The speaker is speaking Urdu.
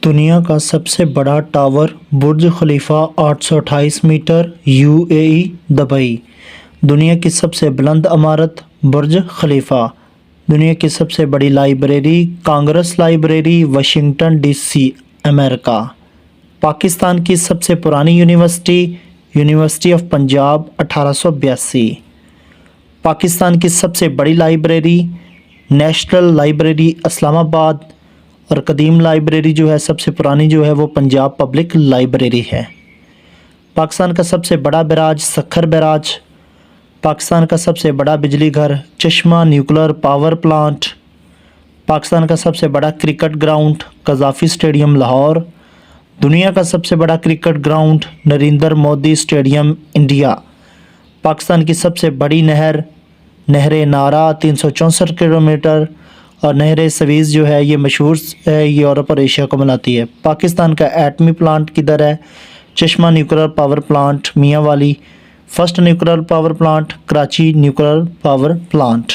دنیا کا سب سے بڑا ٹاور برج خلیفہ 828 میٹر UAE دبئی۔ دنیا کی سب سے بلند عمارت برج خلیفہ۔ دنیا کی سب سے بڑی library Congress library Washington DC امریکہ۔ پاکستان کی سب سے پرانی university university of Punjab 1882۔ Pakistan کی سب سے بڑی لائبریری نیشنل لائبریری اسلام آباد، اور قدیم لائبریری جو ہے سب سے پرانی جو ہے وہ پنجاب پبلک لائبریری ہے۔ پاکستان کا سب سے بڑا بیراج سکھر بیراج۔ پاکستان کا سب سے بڑا بجلی گھر چشمہ نیوکلر پاور پلانٹ۔ پاکستان کا سب سے بڑا cricket ground Gaddafi stadium Lahore. دنیا کا سب سے بڑا cricket ground Narendra Modi stadium India. Pakistan کی سب سے بڑی نہر نارا 364 کلومیٹر، اور نہر سویز جو ہے یہ مشہور ہے، یہ یورپ اور ایشیا کو ملاتی ہے۔ پاکستان کا ایٹمی پلانٹ کدھر ہے؟ چشمہ nuclear power plant Mianwali. First nuclear power plant Karachi nuclear power plant.